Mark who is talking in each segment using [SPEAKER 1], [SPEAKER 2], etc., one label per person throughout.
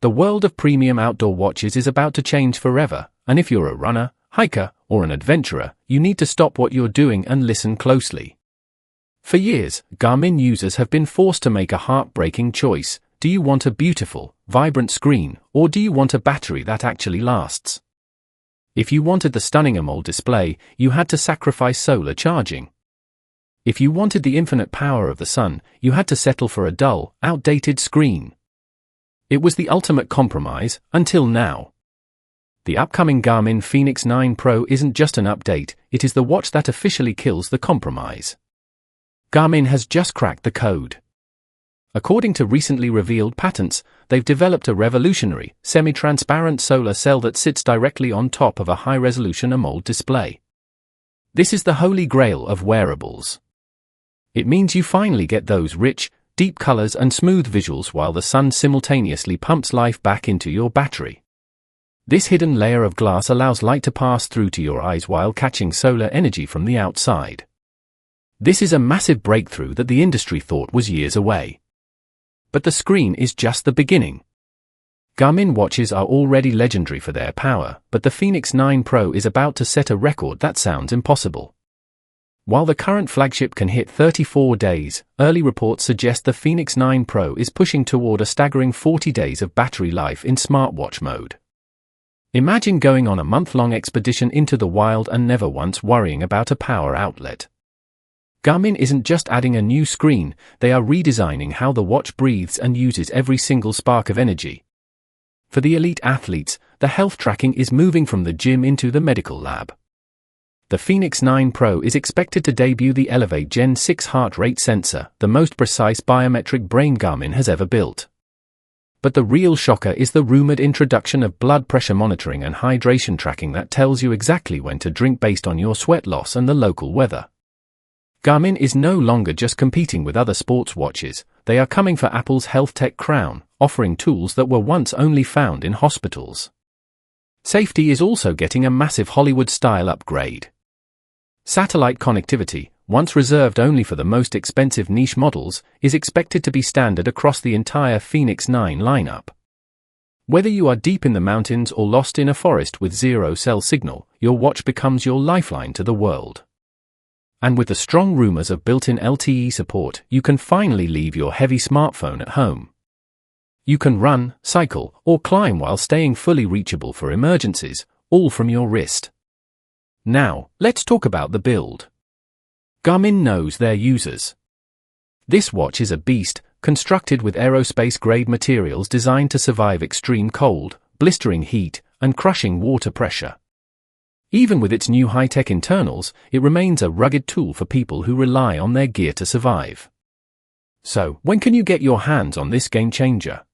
[SPEAKER 1] The world of premium outdoor watches is about to change forever, and if you're a runner, hiker, or an adventurer, you need to stop what you're doing and listen closely. For years, Garmin users have been forced to make a heartbreaking choice. Do you want a beautiful, vibrant screen, or do you want a battery that actually lasts? If you wanted the stunning AMOLED display, you had to sacrifice solar charging. If you wanted the infinite power of the sun, you had to settle for a dull, outdated screen. It was the ultimate compromise, until now. The upcoming Garmin Fenix 9 Pro isn't just an update, it is the watch that officially kills the compromise. Garmin has just cracked the code. According to recently revealed patents, they've developed a revolutionary, semi-transparent solar cell that sits directly on top of a high-resolution AMOLED display. This is the holy grail of wearables. It means you finally get those rich, deep colors and smooth visuals while the sun simultaneously pumps life back into your battery. This hidden layer of glass allows light to pass through to your eyes while catching solar energy from the outside. This is a massive breakthrough that the industry thought was years away. But the screen is just the beginning. Garmin watches are already legendary for their power, but the Fenix 9 Pro is about to set a record that sounds impossible. While the current flagship can hit 34 days, early reports suggest the Fenix 9 Pro is pushing toward a staggering 40 days of battery life in smartwatch mode. Imagine going on a month-long expedition into the wild and never once worrying about a power outlet. Garmin isn't just adding a new screen, they are redesigning how the watch breathes and uses every single spark of energy. For the elite athletes, the health tracking is moving from the gym into the medical lab. The Fenix 9 Pro is expected to debut the Elevate Gen 6 heart rate sensor, the most precise biometric brain Garmin has ever built. But the real shocker is the rumored introduction of blood pressure monitoring and hydration tracking that tells you exactly when to drink based on your sweat loss and the local weather. Garmin is no longer just competing with other sports watches, they are coming for Apple's health tech crown, offering tools that were once only found in hospitals. Safety is also getting a massive Hollywood-style upgrade. Satellite connectivity, once reserved only for the most expensive niche models, is expected to be standard across the entire Fenix 9 lineup. Whether you are deep in the mountains or lost in a forest with zero cell signal, your watch becomes your lifeline to the world. And with the strong rumors of built-in LTE support, you can finally leave your heavy smartphone at home. You can run, cycle, or climb while staying fully reachable for emergencies, all from your wrist. Now, let's talk about the build. Garmin knows their users. This watch is a beast, constructed with aerospace-grade materials designed to survive extreme cold, blistering heat, and crushing water pressure. Even with its new high-tech internals, it remains a rugged tool for people who rely on their gear to survive. So, when can you get your hands on this game-changer?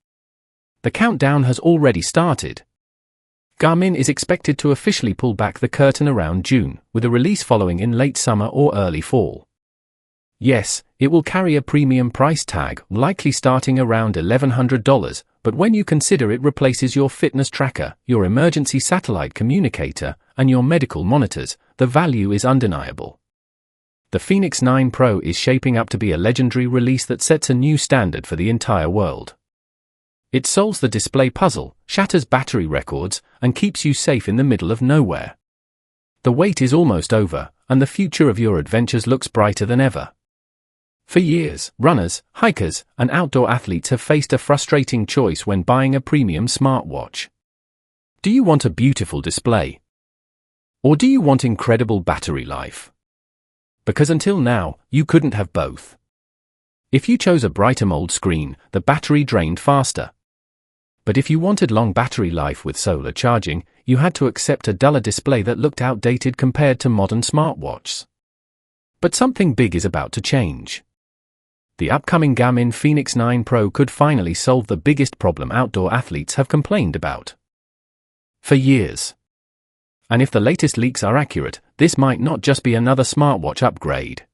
[SPEAKER 1] The countdown has already started. Garmin is expected to officially pull back the curtain around June, with a release following in late summer or early fall. Yes, it will carry a premium price tag, likely starting around $1,100, but when you consider it replaces your fitness tracker, your emergency satellite communicator, and your medical monitors, the value is undeniable. The Fenix 9 Pro is shaping up to be a legendary release that sets a new standard for the entire world. It solves the display puzzle, shatters battery records, and keeps you safe in the middle of nowhere. The wait is almost over, and the future of your adventures looks brighter than ever. For years, runners, hikers, and outdoor athletes have faced a frustrating choice when buying a premium smartwatch. Do you want a beautiful display? Or do you want incredible battery life? Because until now, you couldn't have both. If you chose a bright AMOLED screen, the battery drained faster. But if you wanted long battery life with solar charging, you had to accept a duller display that looked outdated compared to modern smartwatches. But something big is about to change. The upcoming Garmin Fenix 9 Pro could finally solve the biggest problem outdoor athletes have complained about for years. And if the latest leaks are accurate, this might not just be another smartwatch upgrade.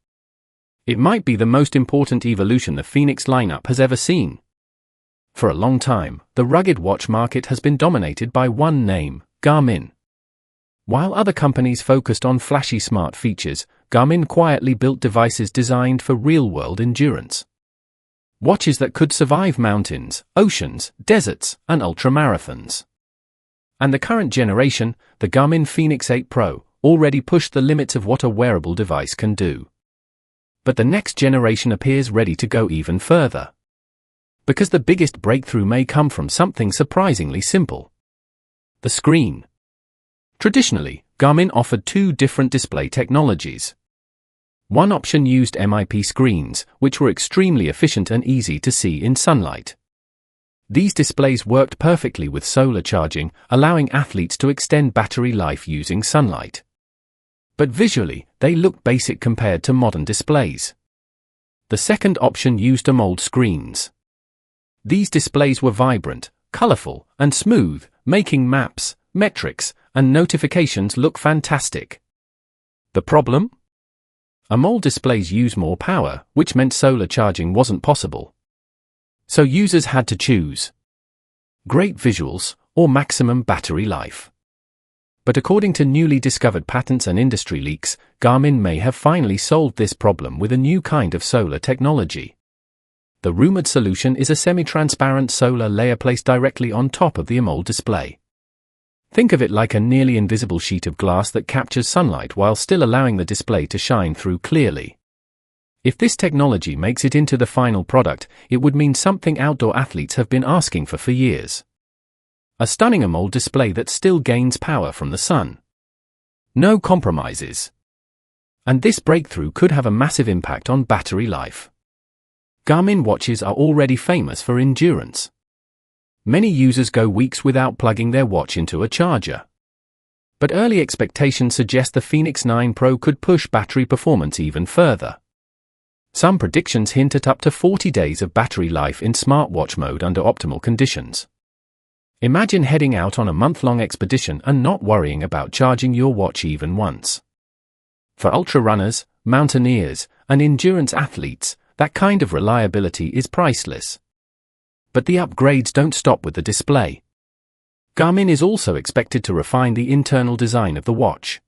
[SPEAKER 1] It might be the most important evolution the Fenix lineup has ever seen. For a long time, the rugged watch market has been dominated by one name, Garmin. While other companies focused on flashy smart features, Garmin quietly built devices designed for real-world endurance. Watches that could survive mountains, oceans, deserts, and ultramarathons. And the current generation, the Garmin Fenix 8 Pro, already pushed the limits of what a wearable device can do. But the next generation appears ready to go even further. Because the biggest breakthrough may come from something surprisingly simple: the screen. Traditionally, Garmin offered two different display technologies. One option used MIP screens, which were extremely efficient and easy to see in sunlight. These displays worked perfectly with solar charging, allowing athletes to extend battery life using sunlight. But visually, they looked basic compared to modern displays. The second option used AMOLED screens. These displays were vibrant, colorful, and smooth, making maps, metrics, and notifications look fantastic. The problem? AMOLED displays use more power, which meant solar charging wasn't possible. So users had to choose great visuals or maximum battery life. But according to newly discovered patents and industry leaks, Garmin may have finally solved this problem with a new kind of solar technology. The rumored solution is a semi-transparent solar layer placed directly on top of the AMOLED display. Think of it like a nearly invisible sheet of glass that captures sunlight while still allowing the display to shine through clearly. If this technology makes it into the final product, it would mean something outdoor athletes have been asking for years. A stunning AMOLED display that still gains power from the sun. No compromises. And this breakthrough could have a massive impact on battery life. Garmin watches are already famous for endurance. Many users go weeks without plugging their watch into a charger. But early expectations suggest the Fenix 9 Pro could push battery performance even further. Some predictions hint at up to 40 days of battery life in smartwatch mode under optimal conditions. Imagine heading out on a month-long expedition and not worrying about charging your watch even once. For ultra-runners, mountaineers, and endurance athletes, that kind of reliability is priceless. But the upgrades don't stop with the display. Garmin is also expected to refine the internal design of the watch.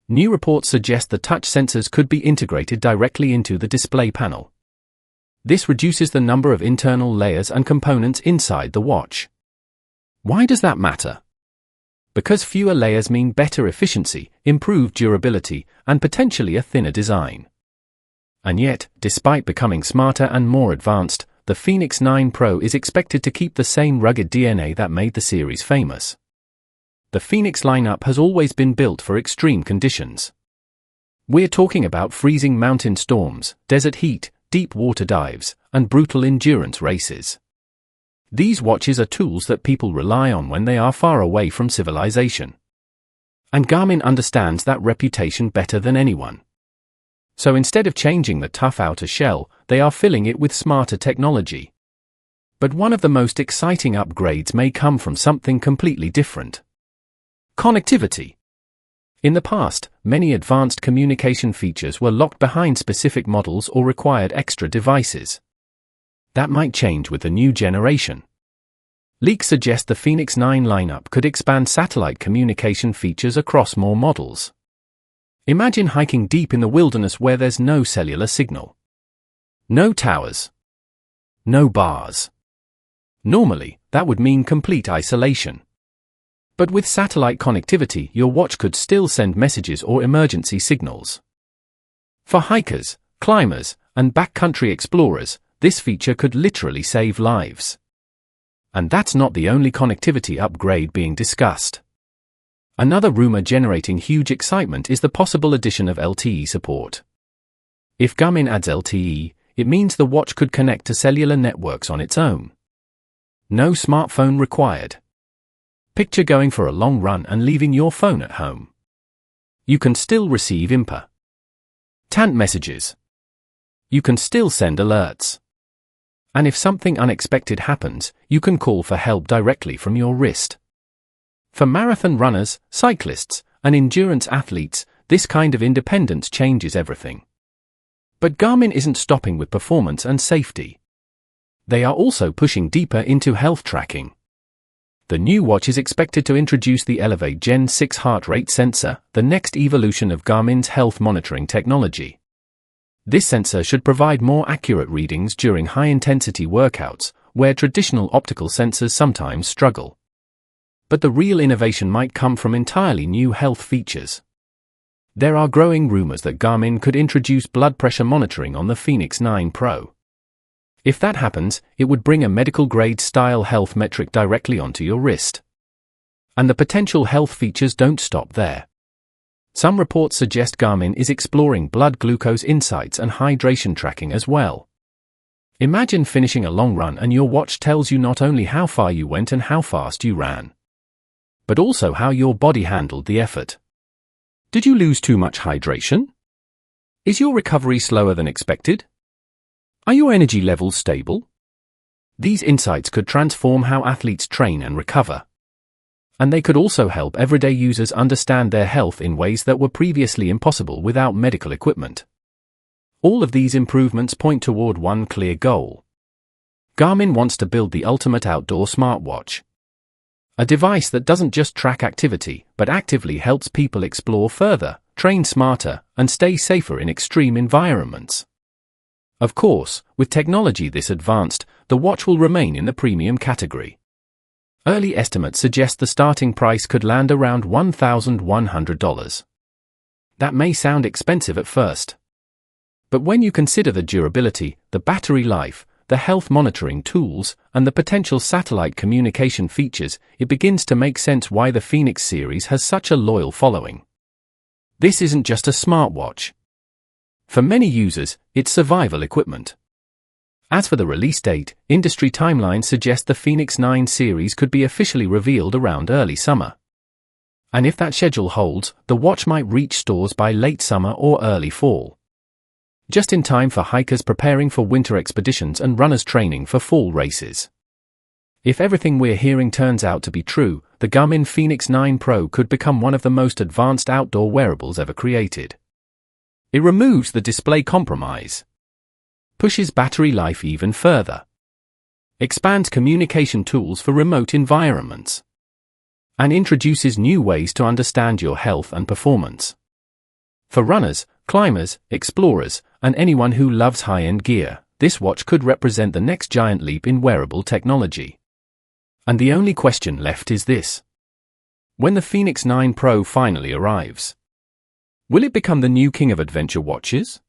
[SPEAKER 1] New reports suggest the touch sensors could be integrated directly into the display panel. This reduces the number of internal layers and components inside the watch. Why does that matter? Because fewer layers mean better efficiency, improved durability, and potentially a thinner design. And yet, despite becoming smarter and more advanced, the Fenix 9 Pro is expected to keep the same rugged DNA that made the series famous. The Fenix lineup has always been built for extreme conditions. We're talking about freezing mountain storms, desert heat, deep water dives, and brutal endurance races. These watches are tools that people rely on when they are far away from civilization. And Garmin understands that reputation better than anyone. So instead of changing the tough outer shell, they are filling it with smarter technology. But one of the most exciting upgrades may come from something completely different. Connectivity. In the past, many advanced communication features were locked behind specific models or required extra devices. That might change with the new generation. Leaks suggest the Fenix 9 lineup could expand satellite communication features across more models. Imagine hiking deep in the wilderness where there's no cellular signal. No towers. No bars. Normally, that would mean complete isolation. But with satellite connectivity, your watch could still send messages or emergency signals. For hikers, climbers, and backcountry explorers, this feature could literally save lives. And that's not the only connectivity upgrade being discussed. Another rumor generating huge excitement is the possible addition of LTE support. If Garmin adds LTE, it means the watch could connect to cellular networks on its own. No smartphone required. Picture going for a long run and leaving your phone at home. You can still receive important messages. You can still send alerts. And if something unexpected happens, you can call for help directly from your wrist. For marathon runners, cyclists, and endurance athletes, this kind of independence changes everything. But Garmin isn't stopping with performance and safety. They are also pushing deeper into health tracking. The new watch is expected to introduce the Elevate Gen 6 heart rate sensor, the next evolution of Garmin's health monitoring technology. This sensor should provide more accurate readings during high-intensity workouts, where traditional optical sensors sometimes struggle. But the real innovation might come from entirely new health features. There are growing rumors that Garmin could introduce blood pressure monitoring on the Fenix 9 Pro. If that happens, it would bring a medical-grade style health metric directly onto your wrist. And the potential health features don't stop there. Some reports suggest Garmin is exploring blood glucose insights and hydration tracking as well. Imagine finishing a long run and your watch tells you not only how far you went and how fast you ran, but also how your body handled the effort. Did you lose too much hydration? Is your recovery slower than expected? Are your energy levels stable? These insights could transform how athletes train and recover. And they could also help everyday users understand their health in ways that were previously impossible without medical equipment. All of these improvements point toward one clear goal. Garmin wants to build the ultimate outdoor smartwatch. A device that doesn't just track activity, but actively helps people explore further, train smarter, and stay safer in extreme environments. Of course, with technology this advanced, the watch will remain in the premium category. Early estimates suggest the starting price could land around $1,100. That may sound expensive at first. But when you consider the durability, the battery life, the health monitoring tools, and the potential satellite communication features, it begins to make sense why the Fenix series has such a loyal following. This isn't just a smartwatch. For many users, it's survival equipment. As for the release date, industry timelines suggest the Fenix 9 series could be officially revealed around early summer. And if that schedule holds, the watch might reach stores by late summer or early fall. Just in time for hikers preparing for winter expeditions and runners training for fall races. If everything we're hearing turns out to be true, the Garmin Fenix 9 Pro could become one of the most advanced outdoor wearables ever created. It removes the display compromise, pushes battery life even further, expands communication tools for remote environments, and introduces new ways to understand your health and performance. For runners, climbers, explorers, and anyone who loves high-end gear, this watch could represent the next giant leap in wearable technology. And the only question left is this: when the Fenix 9 Pro finally arrives, will it become the new king of adventure watches?